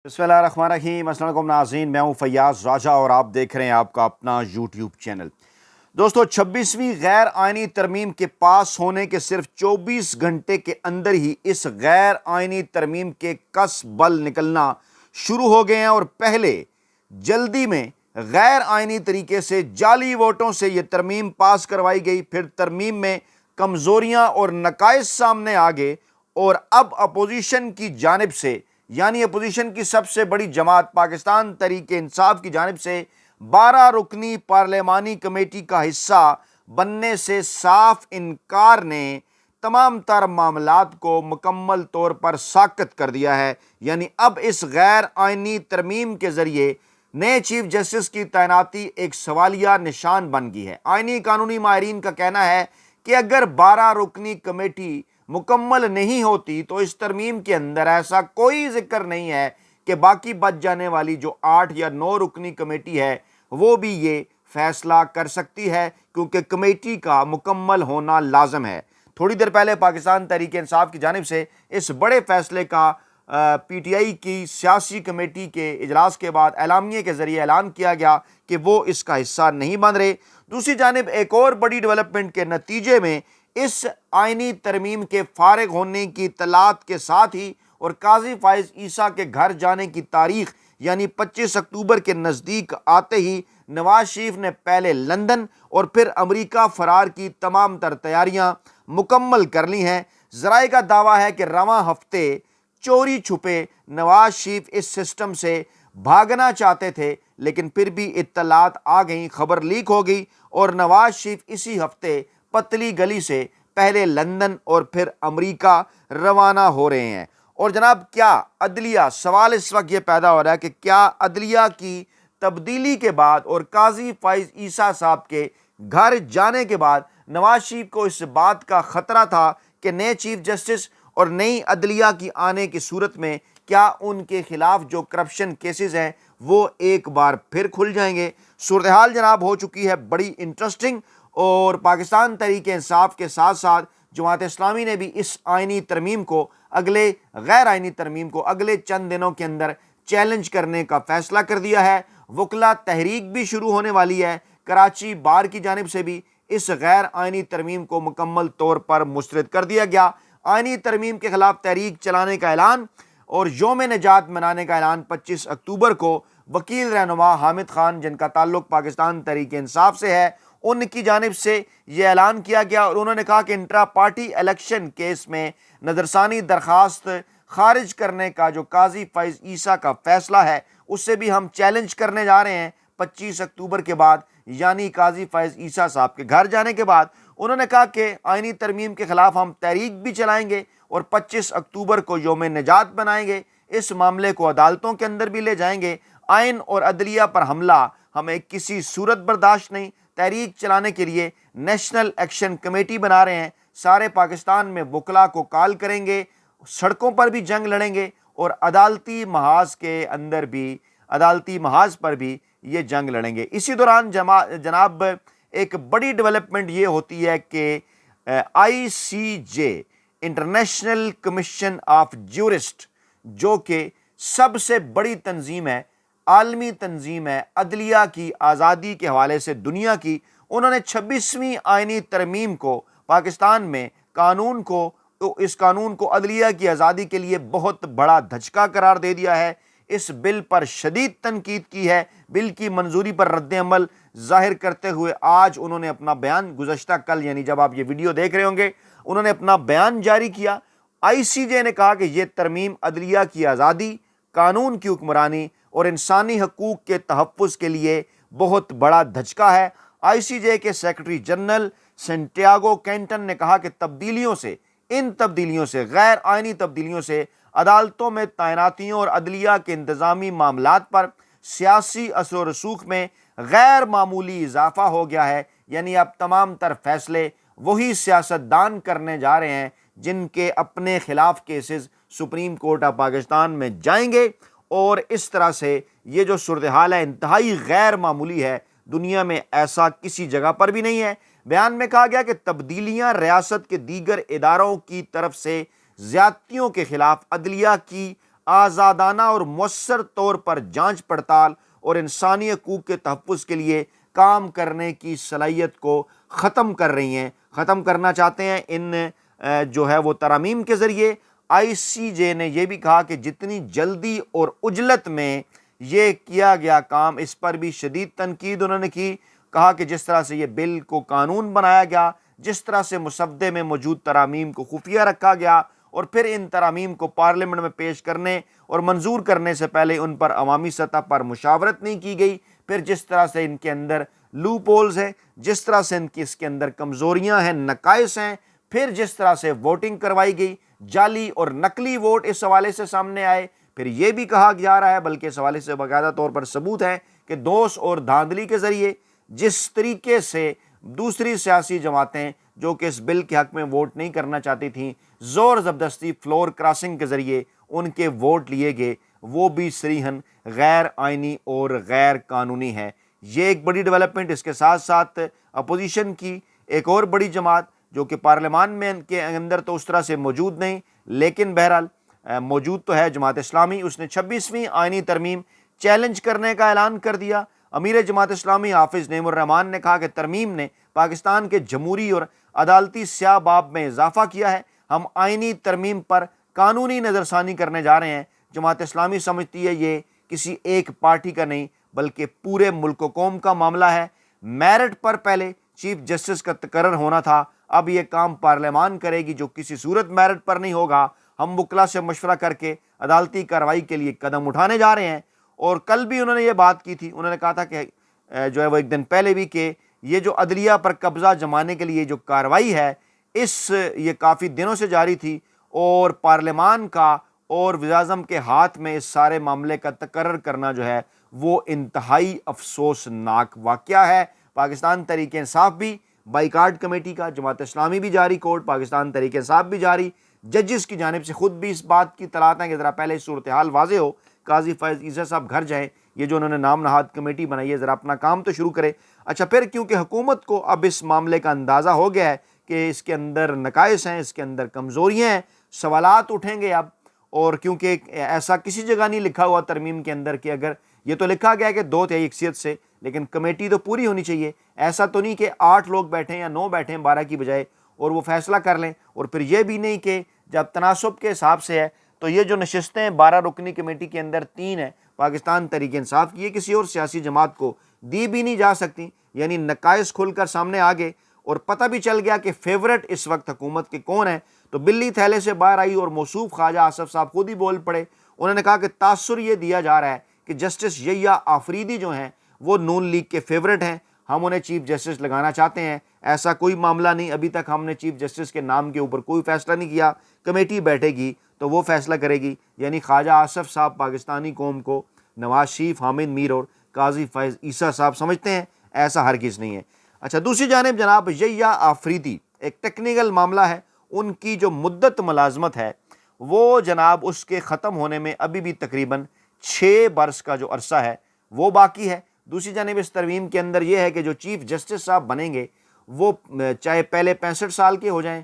بسم اللہ الرحمن الرحیم۔ السلام علیکم ناظرین، میں ہوں فیاض راجہ اور آپ دیکھ رہے ہیں آپ کا اپنا یوٹیوب چینل۔ دوستو، 26ویں غیر آئینی ترمیم کے پاس ہونے کے صرف 24 گھنٹے کے اندر ہی اس غیر آئینی ترمیم کے کس بل نکلنا شروع ہو گئے ہیں، اور پہلے جلدی میں غیر آئینی طریقے سے جعلی ووٹوں سے یہ ترمیم پاس کروائی گئی، پھر ترمیم میں کمزوریاں اور نقائص سامنے آ گئے، اور اب اپوزیشن کی جانب سے، یعنی اپوزیشن کی سب سے بڑی جماعت پاکستان تحریک انصاف کی جانب سے 12 رکنی پارلیمانی کمیٹی کا حصہ بننے سے صاف انکار نے تمام تر معاملات کو مکمل طور پر ساکت کر دیا ہے۔ یعنی اب اس غیر آئینی ترمیم کے ذریعے نئے چیف جسٹس کی تعیناتی ایک سوالیہ نشان بن گئی ہے۔ آئینی قانونی ماہرین کا کہنا ہے کہ اگر 12 رکنی کمیٹی مکمل نہیں ہوتی تو اس ترمیم کے اندر ایسا کوئی ذکر نہیں ہے کہ باقی بچ جانے والی جو 8 یا 9 رکنی کمیٹی ہے وہ بھی یہ فیصلہ کر سکتی ہے، کیونکہ کمیٹی کا مکمل ہونا لازم ہے۔ تھوڑی دیر پہلے پاکستان تحریک انصاف کی جانب سے اس بڑے فیصلے کا پی ٹی آئی کی سیاسی کمیٹی کے اجلاس کے بعد اعلامیے کے ذریعے اعلان کیا گیا کہ وہ اس کا حصہ نہیں بن رہے۔ دوسری جانب ایک اور بڑی ڈیولپمنٹ کے نتیجے میں اس آئینی ترمیم کے فارغ ہونے کی اطلاعات کے ساتھ ہی اور قاضی فائز عیسیٰ کے گھر جانے کی تاریخ یعنی 25 اکتوبر کے نزدیک آتے ہی نواز شریف نے پہلے لندن اور پھر امریکہ فرار کی تمام تر تیاریاں مکمل کر لی ہیں۔ ذرائع کا دعویٰ ہے کہ رواں ہفتے چوری چھپے نواز شریف اس سسٹم سے بھاگنا چاہتے تھے، لیکن پھر بھی اطلاعات آ گئیں، خبر لیک ہو گئی، اور نواز شریف اسی ہفتے پتلی گلی سے پہلے لندن اور پھر امریکہ روانہ ہو رہے ہیں۔ اور جناب، کیا عدلیہ، سوال اس وقت یہ پیدا ہو رہا ہے کہ کیا عدلیہ کی تبدیلی کے بعد اور قاضی فائز عیسیٰ صاحب کے گھر جانے کے بعد نواز شریف کو اس بات کا خطرہ تھا کہ نئے چیف جسٹس اور نئی عدلیہ کی آنے کی صورت میں کیا ان کے خلاف جو کرپشن کیسز ہیں وہ ایک بار پھر کھل جائیں گے؟ صورتحال جناب ہو چکی ہے بڑی انٹرسٹنگ، اور پاکستان تحریک انصاف کے ساتھ ساتھ جماعت اسلامی نے بھی اس آئینی ترمیم کو، اگلے غیر آئینی ترمیم کو اگلے چند دنوں کے اندر چیلنج کرنے کا فیصلہ کر دیا ہے۔ وکلا تحریک بھی شروع ہونے والی ہے۔ کراچی بار کی جانب سے بھی اس غیر آئینی ترمیم کو مکمل طور پر مسترد کر دیا گیا۔ آئینی ترمیم کے خلاف تحریک چلانے کا اعلان اور یوم نجات منانے کا اعلان 25 اکتوبر کو وکیل رہنما حامد خان، جن کا تعلق پاکستان تحریک انصاف سے ہے، ان کی جانب سے یہ اعلان کیا گیا، اور انہوں نے کہا کہ انٹرا پارٹی الیکشن کیس میں نظرثانی درخواست خارج کرنے کا جو قاضی فائز عیسیٰ کا فیصلہ ہے اس سے بھی ہم چیلنج کرنے جا رہے ہیں 25 اکتوبر کے بعد، یعنی قاضی فائز عیسیٰ صاحب کے گھر جانے کے بعد۔ انہوں نے کہا کہ آئینی ترمیم کے خلاف ہم تحریک بھی چلائیں گے اور 25 اکتوبر کو یوم نجات بنائیں گے، اس معاملے کو عدالتوں کے اندر بھی لے جائیں گے۔ آئین اور عدلیہ پر حملہ ہمیں کسی صورت برداشت نہیں۔ تحریک چلانے کے لیے نیشنل ایکشن کمیٹی بنا رہے ہیں، سارے پاکستان میں وکلا کو کال کریں گے، سڑکوں پر بھی جنگ لڑیں گے، اور عدالتی محاذ کے اندر بھی، عدالتی محاذ پر بھی یہ جنگ لڑیں گے۔ اسی دوران جناب ایک بڑی ڈیولپمنٹ یہ ہوتی ہے کہ آئی سی جے، انٹرنیشنل کمیشن آف جورسٹ، جو کہ سب سے بڑی تنظیم ہے، عالمی تنظیم ہے عدلیہ کی آزادی کے حوالے سے دنیا کی، انہوں نے 26ویں آئینی ترمیم کو پاکستان میں اس قانون کو عدلیہ کی آزادی کے لیے بہت بڑا دھچکا قرار دے دیا ہے۔ اس بل پر شدید تنقید کی ہے۔ بل کی منظوری پر رد عمل ظاہر کرتے ہوئے آج انہوں نے اپنا بیان، گزشتہ کل یعنی جب آپ یہ ویڈیو دیکھ رہے ہوں گے، انہوں نے اپنا بیان جاری کیا۔ آئی سی جے نے کہا کہ یہ ترمیم عدلیہ کی آزادی، قانون کی حکمرانی اور انسانی حقوق کے تحفظ کے لیے بہت بڑا دھچکا ہے۔ آئی سی جے کے سیکرٹری جنرل سینٹیاگو کینٹن نے کہا کہ ان تبدیلیوں سے، غیر آئینی تبدیلیوں سے عدالتوں میں تعیناتیوں اور عدلیہ کے انتظامی معاملات پر سیاسی اثر و رسوخ میں غیر معمولی اضافہ ہو گیا ہے۔ یعنی اب تمام تر فیصلے وہی سیاستدان کرنے جا رہے ہیں جن کے اپنے خلاف cases supreme court of Pakistan میں جائیں گے، اور اس طرح سے یہ جو صورتحال ہے انتہائی غیر معمولی ہے، دنیا میں ایسا کسی جگہ پر بھی نہیں ہے۔ بیان میں کہا گیا کہ تبدیلیاں ریاست کے دیگر اداروں کی طرف سے زیادتیوں کے خلاف عدلیہ کی آزادانہ اور مؤثر طور پر جانچ پڑتال اور انسانی حقوق کے تحفظ کے لیے کام کرنے کی صلاحیت کو ختم کر رہی ہیں، ختم کرنا چاہتے ہیں۔ ان جو ہے وہ ترامیم کے ذریعے آئی سی جے نے یہ بھی کہا کہ جتنی جلدی اور عجلت میں یہ کیا گیا کام، اس پر بھی شدید تنقید انہوں نے کی۔ کہا کہ جس طرح سے یہ بل کو قانون بنایا گیا، جس طرح سے مسودے میں موجود ترامیم کو خفیہ رکھا گیا اور پھر ان ترامیم کو پارلیمنٹ میں پیش کرنے اور منظور کرنے سے پہلے ان پر عوامی سطح پر مشاورت نہیں کی گئی، پھر جس طرح سے ان کے اندر لوپ ہولز ہیں، جس طرح سے اس کے اندر کمزوریاں ہیں، نقائص ہیں، پھر جس طرح سے ووٹنگ کروائی گئی، جعلی اور نقلی ووٹ اس حوالے سے سامنے آئے، پھر یہ بھی کہا جا رہا ہے، بلکہ اس حوالے سے باقاعدہ طور پر ثبوت ہے کہ دوش اور دھاندلی کے ذریعے جس طریقے سے دوسری سیاسی جماعتیں جو کہ اس بل کے حق میں ووٹ نہیں کرنا چاہتی تھیں، زور زبردستی فلور کراسنگ کے ذریعے ان کے ووٹ لیے گئے، وہ بھی صریحاً غیر آئینی اور غیر قانونی ہے۔ یہ ایک بڑی ڈیولپمنٹ۔ اس کے ساتھ ساتھ اپوزیشن کی ایک اور بڑی جماعت جو کہ پارلیمان میں کے اندر تو اس طرح سے موجود نہیں، لیکن بہرحال موجود تو ہے، جماعت اسلامی، اس نے 26ویں آئینی ترمیم چیلنج کرنے کا اعلان کر دیا۔ امیر جماعت اسلامی حافظ نعیم الرحمان نے کہا کہ ترمیم نے پاکستان کے جمہوری اور عدالتی سیاہ باب میں اضافہ کیا ہے، ہم آئینی ترمیم پر قانونی نظر ثانی کرنے جا رہے ہیں۔ جماعت اسلامی سمجھتی ہے یہ کسی ایک پارٹی کا نہیں بلکہ پورے ملک و قوم کا معاملہ ہے۔ میرٹ پر پہلے چیف جسٹس کا تقرر ہونا تھا، اب یہ کام پارلیمان کرے گی، جو کسی صورت میرٹ پر نہیں ہوگا۔ ہم وکلا سے مشورہ کر کے عدالتی کارروائی کے لیے قدم اٹھانے جا رہے ہیں۔ اور کل بھی انہوں نے یہ بات کی تھی، انہوں نے کہا تھا کہ جو ہے وہ ایک دن پہلے بھی کہ یہ جو عدلیہ پر قبضہ جمانے کے لیے جو کارروائی ہے، یہ کافی دنوں سے جاری تھی اور پارلیمان کا اور وزیر اعظم کے ہاتھ میں اس سارے معاملے کا تقرر کرنا جو ہے وہ انتہائی افسوسناک واقعہ ہے۔ پاکستان تحریک انصاف بھی بائیکاٹ کمیٹی کا، جماعت اسلامی بھی جاری کوڈ، پاکستان تحریک انصاف بھی جاری، ججز کی جانب سے خود بھی اس بات کی اطلاعات ہیں کہ ذرا پہلے صورتحال واضح ہو، قاضی فیض عیسیٰ صاحب گھر جائیں، یہ جو انہوں نے نام نہاد کمیٹی بنائی ہے ذرا اپنا کام تو شروع کرے۔ اچھا، پھر کیونکہ حکومت کو اب اس معاملے کا اندازہ ہو گیا ہے کہ اس کے اندر نقائص ہیں، اس کے اندر کمزوریاں ہیں، سوالات اٹھیں گے اب، اور کیونکہ ایسا کسی جگہ نہیں لکھا ہوا ترمیم کے اندر کہ اگر یہ تو لکھا گیا ہے کہ 2/3 اکثریت سے، لیکن کمیٹی تو پوری ہونی چاہیے۔ ایسا تو نہیں کہ 8 لوگ بیٹھیں یا 9 بیٹھیں 12 کی بجائے اور وہ فیصلہ کر لیں، اور پھر یہ بھی نہیں کہ جب تناسب کے حساب سے ہے تو یہ جو نشستیں 12 رکنی کمیٹی کے اندر 3 ہیں پاکستان تحریک انصاف کی، یہ کسی اور سیاسی جماعت کو دی بھی نہیں جا سکتی، یعنی نقائص کھل کر سامنے آ گئے اور پتہ بھی چل گیا کہ فیورٹ اس وقت حکومت کے کون ہیں۔ تو بلی تھیلے سے باہر آئی اور موصوف خواجہ آصف صاحب خود ہی بول پڑے، انہوں نے کہا کہ تاثر یہ دیا جا رہا ہے کہ جسٹس یحییٰ آفریدی جو ہیں وہ نون لیگ کے فیورٹ ہیں، ہم انہیں چیف جسٹس لگانا چاہتے ہیں۔ ایسا کوئی معاملہ نہیں، ابھی تک ہم نے چیف جسٹس کے نام کے اوپر کوئی فیصلہ نہیں کیا، کمیٹی بیٹھے گی تو وہ فیصلہ کرے گی۔ یعنی خواجہ آصف صاحب پاکستانی قوم کو نواز شریف، حامد میر اور قاضی فیض عیسیٰ صاحب سمجھتے ہیں، ایسا ہرگز نہیں ہے۔ اچھا، دوسری جانب جناب یحییٰ آفریدی، ایک ٹیکنیکل معاملہ ہے، ان کی جو مدت ملازمت ہے وہ جناب اس کے ختم ہونے میں ابھی بھی تقریباً 6 برس کا جو عرصہ ہے وہ باقی ہے۔ دوسری جانب اس ترمیم کے اندر یہ ہے کہ جو چیف جسٹس صاحب بنیں گے وہ چاہے پہلے 65 سال کے ہو جائیں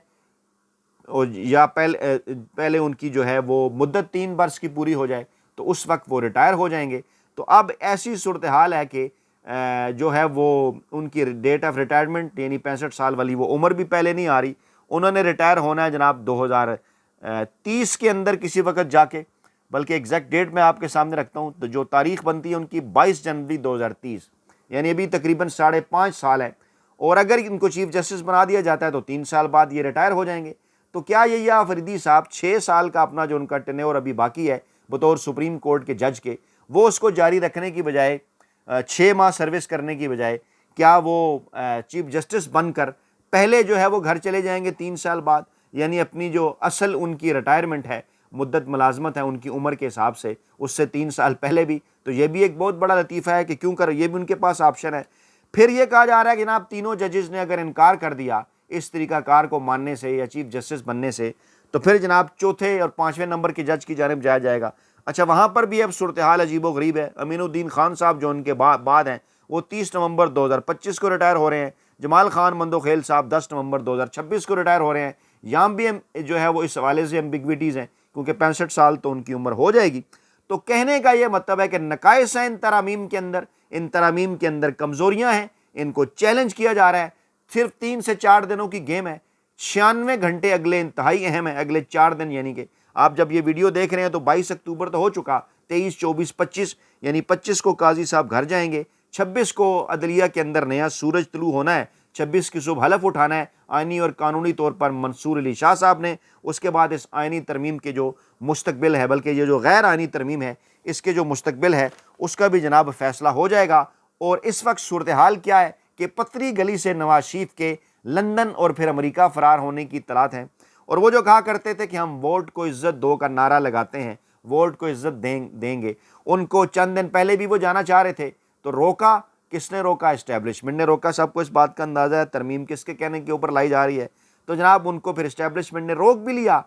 اور یا پہلے ان کی جو ہے وہ مدت 3 برس کی پوری ہو جائے تو اس وقت وہ ریٹائر ہو جائیں گے۔ تو اب ایسی صورتحال ہے کہ جو ہے وہ ان کی ڈیٹ آف ریٹائرمنٹ یعنی 65 سال والی وہ عمر بھی پہلے نہیں آ رہی، انہوں نے ریٹائر ہونا ہے جناب 2030 کے اندر کسی وقت جا کے، بلکہ ایگزیکٹ ڈیٹ میں آپ کے سامنے رکھتا ہوں، تو جو تاریخ بنتی ہے ان کی 22 جنوری 2030، یعنی ابھی تقریباً 5.5 سال ہے، اور اگر ان کو چیف جسٹس بنا دیا جاتا ہے تو 3 سال بعد یہ ریٹائر ہو جائیں گے۔ تو کیا یحییٰ آفریدی صاحب 6 سال کا اپنا جو ان کا ٹینیور ابھی باقی ہے بطور سپریم کورٹ کے جج کے، وہ اس کو جاری رکھنے کی بجائے 6 ماہ سروس کرنے کی بجائے کیا وہ چیف جسٹس بن کر پہلے جو ہے وہ گھر چلے جائیں گے 3 سال بعد، یعنی اپنی جو اصل ان کی ریٹائرمنٹ ہے، مدت ملازمت ہے ان کی عمر کے حساب سے، اس سے 3 سال پہلے بھی۔ تو یہ بھی ایک بہت بڑا لطیفہ ہے کہ کیوں کر یہ بھی ان کے پاس آپشن ہے۔ پھر یہ کہا جا رہا ہے کہ جناب تینوں ججز نے اگر انکار کر دیا اس طریقہ کار کو ماننے سے یا چیف جسٹس بننے سے، تو پھر جناب چوتھے اور 5ویں نمبر کے جج کی جانب جایا جائے گا۔ اچھا، وہاں پر بھی اب صورتحال عجیب و غریب ہے۔ امین الدین خان صاحب جو ان کے بعد ہیں وہ 30 نومبر 2025 کو ریٹائر ہو رہے ہیں، جمال خان مندوخیل صاحب 10 نومبر 2026 کو ریٹائر ہو رہے ہیں۔ یہاں بھی جو ہے وہ اس حوالے سے ایمبیگویٹیز ہیں کیونکہ 65 سال تو ان کی عمر ہو جائے گی۔ تو کہنے کا یہ مطلب ہے کہ نقائص ہیں ان ترامیم کے اندر کمزوریاں ہیں، ان کو چیلنج کیا جا رہا ہے۔ صرف 3 سے 4 دنوں کی گیم ہے، 96 گھنٹے اگلے انتہائی اہم ہیں، اگلے 4 دن، یعنی کہ آپ جب یہ ویڈیو دیکھ رہے ہیں تو 22 اکتوبر تو ہو چکا، 23، 24، 25، یعنی 25 کو قاضی صاحب گھر جائیں گے، 26 کو عدلیہ کے اندر نیا سورج طلوع ہونا ہے، 26 کی صبح حلف اٹھانا ہے آئینی اور قانونی طور پر منصور علی شاہ صاحب نے۔ اس کے بعد اس آئینی ترمیم کے جو مستقبل ہے، بلکہ یہ جو غیر آئینی ترمیم ہے اس کے جو مستقبل ہے اس کا بھی جناب فیصلہ ہو جائے گا۔ اور اس وقت صورتحال کیا ہے کہ پتری گلی سے نواز شریف کے لندن اور پھر امریکہ فرار ہونے کی اطلاعات ہیں، اور وہ جو کہا کرتے تھے کہ ہم ووٹ کو عزت دو کا نعرہ لگاتے ہیں، ووٹ کو عزت دیں گے، ان کو چند دن پہلے بھی وہ جانا چاہ رہے تھے تو روکا، کس نے روکا؟ اسٹیبلشمنٹ نے روکا۔ سب کو اس بات کا اندازہ ہے ترمیم کس کے کہنے کے اوپر لائی جا رہی ہے، تو جناب ان کو پھر اسٹیبلشمنٹ نے روک بھی لیا،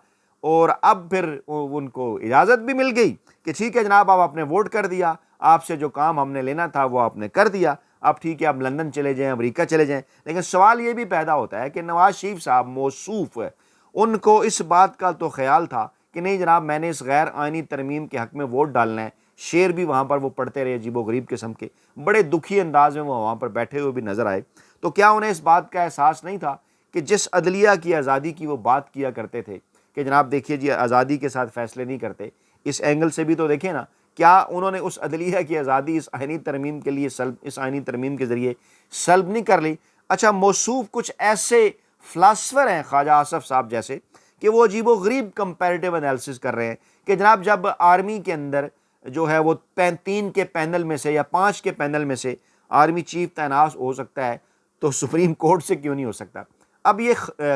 اور اب پھر ان کو اجازت بھی مل گئی کہ ٹھیک ہے جناب آپ نے ووٹ کر دیا، آپ سے جو کام ہم نے لینا تھا وہ آپ نے کر دیا، اب ٹھیک ہے آپ لندن چلے جائیں، امریکہ چلے جائیں۔ لیکن سوال یہ بھی پیدا ہوتا ہے کہ نواز شریف صاحب موصوف ہے، ان کو اس بات کا تو خیال تھا کہ نہیں جناب میں نے اس غیر آئینی ترمیم کے حق میں ووٹ ڈالنا ہے۔ شعر بھی وہاں پر وہ پڑھتے رہے عجیب و غریب قسم کے، بڑے دکھی انداز میں وہ وہاں پر بیٹھے ہوئے بھی نظر آئے۔ تو کیا انہیں اس بات کا احساس نہیں تھا کہ جس عدلیہ کی آزادی کی وہ بات کیا کرتے تھے کہ جناب دیکھیے جی آزادی کے ساتھ فیصلے نہیں کرتے، اس اینگل سے بھی تو دیکھیں نا، کیا انہوں نے اس عدلیہ کی آزادی اس آئینی ترمیم کے لیے اس آئینی ترمیم کے ذریعے سلب نہیں کر لی؟ اچھا، موصوف کچھ ایسے فلاسفر ہیں خواجہ آصف صاحب جیسے کہ وہ عجیب و غریب کمپیریٹیو انالیسس کر رہے ہیں کہ جناب جب آرمی کے اندر جو ہے وہ 3 کے پینل میں سے یا 5 کے پینل میں سے آرمی چیف تعینات ہو سکتا ہے تو سپریم کورٹ سے کیوں نہیں ہو سکتا؟ اب یہ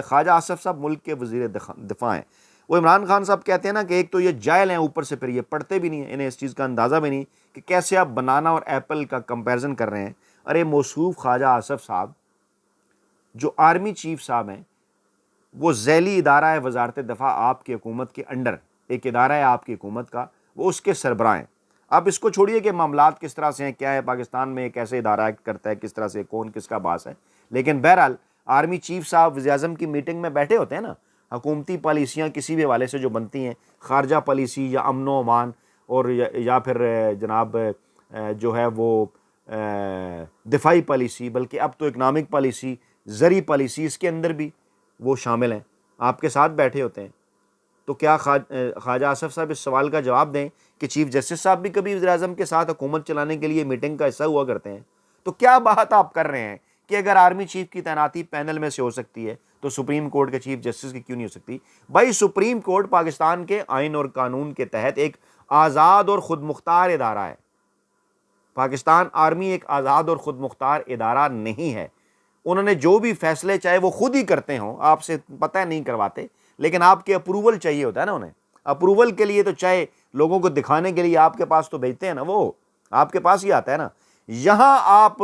خواجہ آصف صاحب ملک کے وزیر دفاع ہیں، وہ عمران خان صاحب کہتے ہیں نا کہ ایک تو یہ جاہل ہیں، اوپر سے پھر یہ پڑھتے بھی نہیں ہیں، انہیں اس چیز کا اندازہ بھی نہیں کہ کیسے آپ بنانا اور ایپل کا کمپیریزن کر رہے ہیں۔ ارے موصوف خواجہ آصف صاحب جو آرمی چیف صاحب ہیں، وہ ذیلی ادارہ ہے وزارت دفاع آپ کی حکومت کے انڈر، ایک ادارہ ہے آپ کی حکومت کا، وہ اس کے سربراہ ہیں۔ اب اس کو چھوڑیے کہ معاملات کس طرح سے ہیں، کیا ہے پاکستان میں کیسے ادارہ ایکٹ کرتا ہے، کس طرح سے کون کس کا باس ہے، لیکن بہرحال آرمی چیف صاحب وزیر اعظم کی میٹنگ میں بیٹھے ہوتے ہیں نا، حکومتی پالیسیاں کسی بھی حوالے سے جو بنتی ہیں، خارجہ پالیسی یا امن و امان، اور یا پھر جناب جو ہے وہ دفاعی پالیسی، بلکہ اب تو اکنامک پالیسی، زرعی پالیسی، اس کے اندر بھی وہ شامل ہیں، آپ کے ساتھ بیٹھے ہوتے ہیں۔ تو کیا خواجہ آصف صاحب اس سوال کا جواب دیں کہ چیف جسٹس صاحب بھی کبھی وزیر اعظم کے ساتھ حکومت چلانے کے لیے میٹنگ کا حصہ ہوا کرتے ہیں؟ تو کیا بات آپ کر رہے ہیں کہ اگر آرمی چیف کی تعیناتی پینل میں سے ہو سکتی ہے تو سپریم کورٹ کے چیف جسٹس کی کیوں نہیں ہو سکتی؟ بھائی سپریم کورٹ پاکستان کے آئین اور قانون کے تحت ایک آزاد اور خود مختار ادارہ ہے۔ پاکستان آرمی ایک آزاد اور خود مختار ادارہ نہیں ہے، انہوں نے جو بھی فیصلے چاہے وہ خود ہی کرتے ہوں، آپ سے پتہ نہیں کرواتے، لیکن آپ کے اپروول چاہیے ہوتا ہے نا انہیں، اپروول کے لیے تو چاہے لوگوں کو دکھانے کے لیے آپ کے پاس تو بھیجتے ہیں نا، وہ آپ کے پاس ہی آتا ہے نا۔ یہاں آپ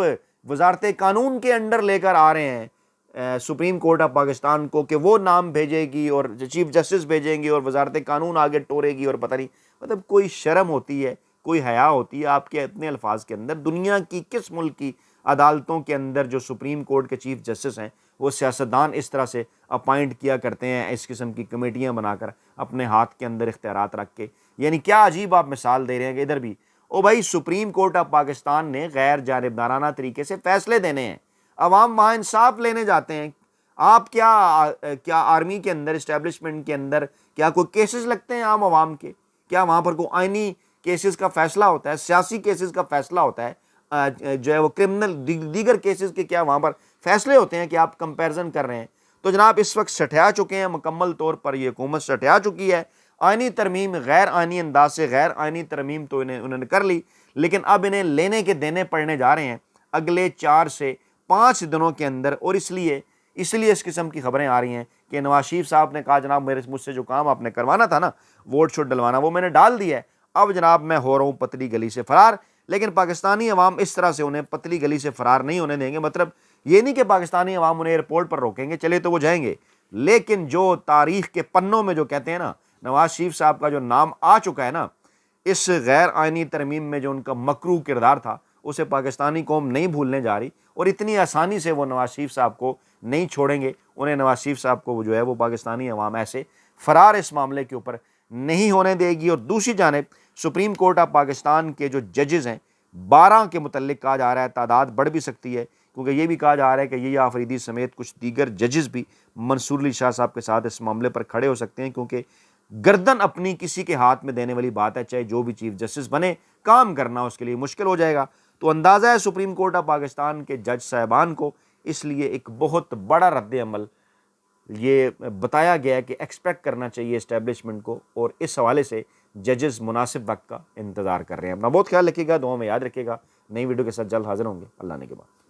وزارت قانون کے انڈر لے کر آ رہے ہیں سپریم کورٹ آف پاکستان کو کہ وہ نام بھیجے گی اور چیف جسٹس بھیجیں گے اور وزارت قانون آگے ٹورے گی، اور پتہ نہیں، مطلب کوئی شرم ہوتی ہے، کوئی حیا ہوتی ہے آپ کے اتنے الفاظ کے اندر؟ دنیا کی کس ملک کی عدالتوں کے اندر جو سپریم کورٹ کے چیف جسٹس ہیں وہ سیاستدان اس طرح سے اپائنٹ کیا کرتے ہیں، اس قسم کی کمیٹیاں بنا کر اپنے ہاتھ کے اندر اختیارات رکھ کے؟ یعنی کیا عجیب آپ مثال دے رہے ہیں کہ ادھر بھی او بھائی سپریم کورٹ آف پاکستان نے غیر جانبدارانہ طریقے سے فیصلے دینے ہیں، عوام وہاں انصاف لینے جاتے ہیں۔ آپ کیا آرمی کے اندر، اسٹیبلشمنٹ کے اندر کیا کوئی کیسز لگتے ہیں عام عوام کے؟ کیا وہاں پر کوئی آئینی کیسز کا فیصلہ ہوتا ہے، سیاسی کیسز کا فیصلہ ہوتا ہے، جو ہے وہ کرمنل دیگر کیسز کے کیا وہاں پر فیصلے ہوتے ہیں کہ آپ کمپیرزن کر رہے ہیں؟ تو جناب اس وقت سٹھیا چکے ہیں، مکمل طور پر یہ حکومت سٹھیا چکی ہے۔ آئینی ترمیم غیر آئینی انداز سے غیر آئینی ترمیم تو انہوں نے کر لی، لیکن اب انہیں لینے کے دینے پڑنے جا رہے ہیں اگلے 4 سے 5 دنوں کے اندر، اور اس لیے اس قسم کی خبریں آ رہی ہیں کہ نواز شریف صاحب نے کہا جناب مجھ سے جو کام آپ نے کروانا تھا نا، ووٹ شوٹ ڈلوانا، وہ میں نے ڈال دیا ہے، اب جناب میں ہو رہا ہوں پتلی گلی سے فرار۔ لیکن پاکستانی عوام اس طرح سے انہیں پتلی گلی سے فرار نہیں ہونے دیں گے۔ مطلب یہ نہیں کہ پاکستانی عوام انہیں ایئرپورٹ پر روکیں گے، چلے تو وہ جائیں گے، لیکن جو تاریخ کے پنوں میں جو کہتے ہیں نا نواز شریف صاحب کا جو نام آ چکا ہے نا، اس غیر آئینی ترمیم میں جو ان کا مکروہ کردار تھا، اسے پاکستانی قوم نہیں بھولنے جا رہی، اور اتنی آسانی سے وہ نواز شریف صاحب کو نہیں چھوڑیں گے۔ انہیں نواز شریف صاحب کو جو ہے وہ پاکستانی عوام ایسے فرار اس معاملے کے اوپر نہیں ہونے دے گی۔ اور دوسری جانب سپریم کورٹ آف پاکستان کے جو ججز ہیں 12 کے متعلق کہا جا رہا ہے تعداد بڑھ بھی سکتی ہے، کیونکہ یہ بھی کہا جا رہا ہے کہ یہ آفریدی سمیت کچھ دیگر ججز بھی منصور علی شاہ صاحب کے ساتھ اس معاملے پر کھڑے ہو سکتے ہیں، کیونکہ گردن اپنی کسی کے ہاتھ میں دینے والی بات ہے، چاہے جو بھی چیف جسٹس بنے کام کرنا اس کے لیے مشکل ہو جائے گا۔ تو اندازہ ہے سپریم کورٹ آف پاکستان کے جج صاحبان کو اس لیے ایک بہت بڑا رد عمل یہ بتایا گیا ہے کہ ایکسپیکٹ کرنا چاہیے اسٹیبلشمنٹ کو، اور اس حوالے سے ججز مناسب وقت کا انتظار کر رہے ہیں۔ اپنا بہت خیال رکھیے گا، دعاؤں میں یاد رکھیے گا۔ نئی ویڈیو کے ساتھ جلد حاضر ہوں گے، اللہ نے کے بعد۔